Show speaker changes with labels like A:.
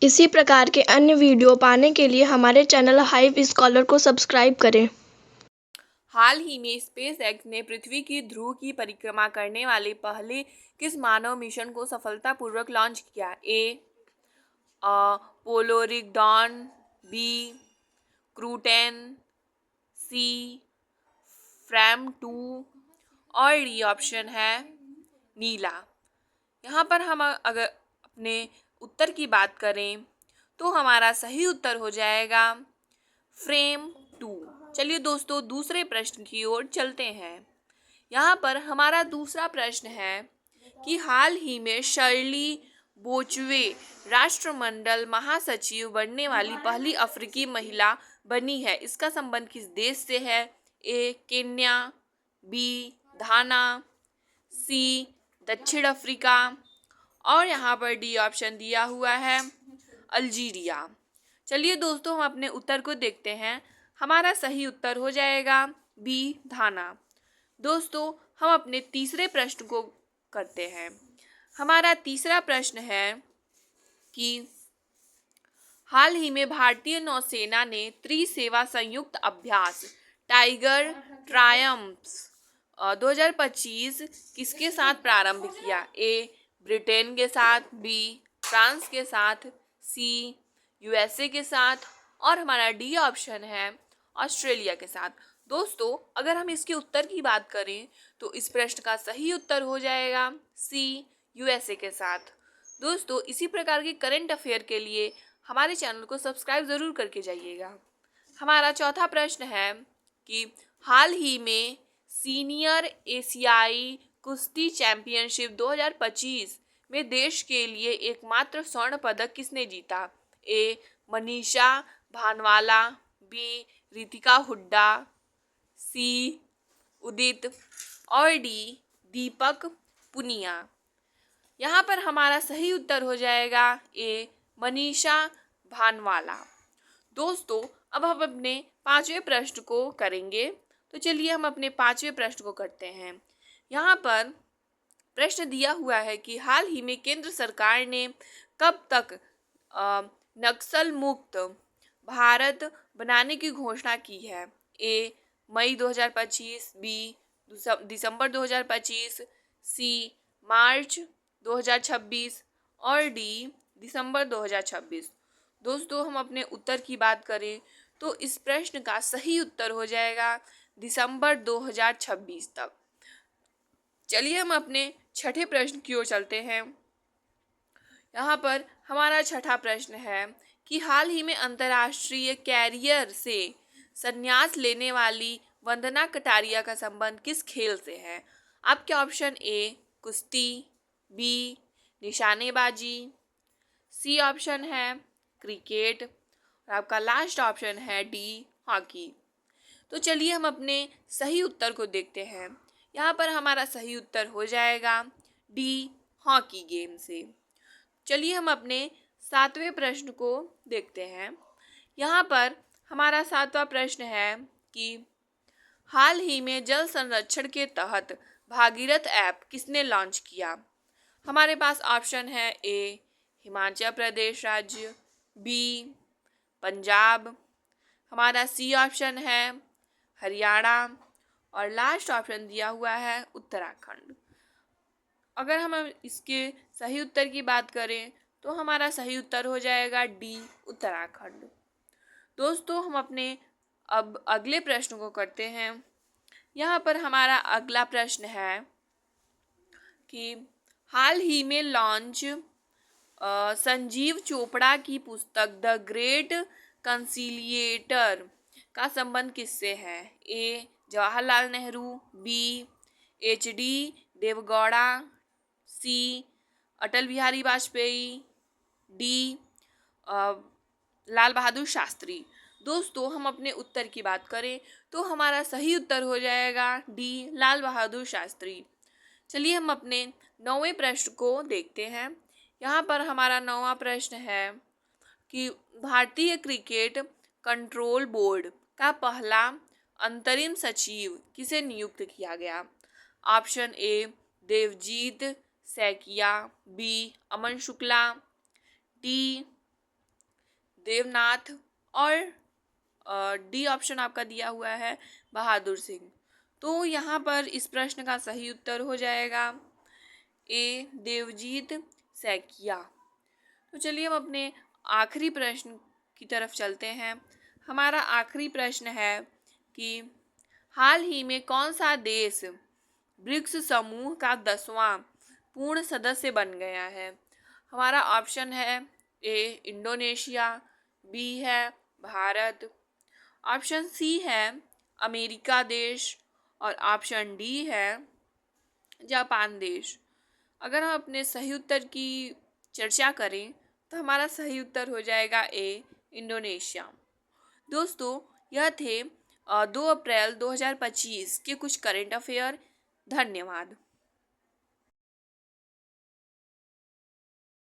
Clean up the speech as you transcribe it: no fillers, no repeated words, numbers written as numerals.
A: इसी प्रकार के अन्य वीडियो पाने के लिए हमारे चैनल हाइव स्कॉलर को सब्सक्राइब करें।
B: हाल ही में स्पेसएक्स ने पृथ्वी की ध्रुव की परिक्रमा करने वाले पहले किस मानव मिशन को सफलतापूर्वक लॉन्च किया? ए पोलोरिक डॉन, बी क्रूटेन, सी फ्रैम 2 और डी ऑप्शन है नीला। यहाँ पर हम अगर अपने उत्तर की बात करें तो हमारा सही उत्तर हो जाएगा फ्रेम 2। चलिए दोस्तों दूसरे प्रश्न की ओर चलते हैं। यहाँ पर हमारा दूसरा प्रश्न है कि हाल ही में शर्ली बोचवे राष्ट्रमंडल महासचिव बनने वाली पहली अफ्रीकी महिला बनी है। इसका संबंध किस देश से है? ए केन्या, बी घाना, सी दक्षिण अफ्रीका और यहाँ पर डी ऑप्शन दिया हुआ है अल्जीरिया। चलिए दोस्तों हम अपने उत्तर को देखते हैं। हमारा सही उत्तर हो जाएगा बी घाना। दोस्तों हम अपने तीसरे प्रश्न को करते हैं। हमारा तीसरा प्रश्न है कि हाल ही में भारतीय नौसेना ने त्रिसेवा संयुक्त अभ्यास टाइगर ट्रायम्फ 2025 किसके साथ प्रारंभ किया? ए ब्रिटेन के साथ, बी फ्रांस के साथ, सी यूएसए के साथ और हमारा डी ऑप्शन है ऑस्ट्रेलिया के साथ। दोस्तों अगर हम इसके उत्तर की बात करें तो इस प्रश्न का सही उत्तर हो जाएगा सी यूएसए के साथ। दोस्तों इसी प्रकार के करंट अफेयर के लिए हमारे चैनल को सब्सक्राइब ज़रूर करके जाइएगा। हमारा चौथा प्रश्न है कि हाल ही में सीनियर एशियाई कुश्ती चैंपियनशिप 2025 में देश के लिए एकमात्र स्वर्ण पदक किसने जीता? ए मनीषा भानवाला, बी रितिका हुड्डा, सी उदित और डी दीपक पुनिया। यहाँ पर हमारा सही उत्तर हो जाएगा ए मनीषा भानवाला। दोस्तों अब हम अपने पांचवें प्रश्न को करेंगे। तो चलिए हम अपने पांचवें प्रश्न को करते हैं। यहाँ पर प्रश्न दिया हुआ है कि हाल ही में केंद्र सरकार ने कब तक नक्सल मुक्त भारत बनाने की घोषणा की है? ए मई 2025, बी दिसंबर 2025, सी मार्च 2026 और डी दिसंबर 2026। दोस्तों हम अपने उत्तर की बात करें तो इस प्रश्न का सही उत्तर हो जाएगा दिसंबर 2026 तक। चलिए हम अपने छठे प्रश्न की ओर चलते हैं। यहाँ पर हमारा छठा प्रश्न है कि हाल ही में अंतर्राष्ट्रीय कैरियर से संन्यास लेने वाली वंदना कटारिया का संबंध किस खेल से है? आपके ऑप्शन ए कुश्ती, बी निशानेबाजी, सी ऑप्शन है क्रिकेट और आपका लास्ट ऑप्शन है डी हॉकी। तो चलिए हम अपने सही उत्तर को देखते हैं। यहाँ पर हमारा सही उत्तर हो जाएगा डी हॉकी गेम से। चलिए हम अपने सातवें प्रश्न को देखते हैं। यहाँ पर हमारा सातवां प्रश्न है कि हाल ही में जल संरक्षण के तहत भागीरथ ऐप किसने लॉन्च किया? हमारे पास ऑप्शन है ए हिमाचल प्रदेश राज्य, बी पंजाब, हमारा सी ऑप्शन है हरियाणा और लास्ट ऑप्शन दिया हुआ है उत्तराखंड। अगर हम इसके सही उत्तर की बात करें तो हमारा सही उत्तर हो जाएगा डी उत्तराखंड। दोस्तों हम अपने अब अगले प्रश्न को करते हैं। यहाँ पर हमारा अगला प्रश्न है कि हाल ही में लॉन्च संजीव चोपड़ा की पुस्तक द ग्रेट कंसिलिएटर का संबंध किससे है? ए जवाहरलाल नेहरू, बी एच.डी. देवगौड़ा, सी अटल बिहारी वाजपेयी, डी लाल बहादुर शास्त्री। दोस्तों हम अपने उत्तर की बात करें तो हमारा सही उत्तर हो जाएगा डी लाल बहादुर शास्त्री। चलिए हम अपने नौवें प्रश्न को देखते हैं। यहाँ पर हमारा नौवां प्रश्न है कि भारतीय क्रिकेट कंट्रोल बोर्ड का पहला अंतरिम सचिव किसे नियुक्त किया गया? Option A Devajit Saikia, B Aman Shukla, D Devnath, और डी ऑप्शन आपका दिया हुआ है बहादुर सिंह। तो यहाँ पर इस प्रश्न का सही उत्तर हो जाएगा ए देवजीत सैकिया। तो चलिए हम अपने आखिरी प्रश्न की तरफ चलते हैं। हमारा आखिरी प्रश्न है कि हाल ही में कौन सा देश ब्रिक्स समूह का 10वां पूर्ण सदस्य बन गया है। हमारा ऑप्शन है ए इंडोनेशिया, बी है भारत, ऑप्शन सी है अमेरिका देश, और ऑप्शन डी है जापान देश। अगर हम अपने सही उत्तर की चर्चा करें तो हमारा सही उत्तर हो जाएगा ए इंडोनेशिया। दोस्तों, यह थे 2 अप्रैल 2025 के कुछ करेंट अफेयर। धन्यवाद।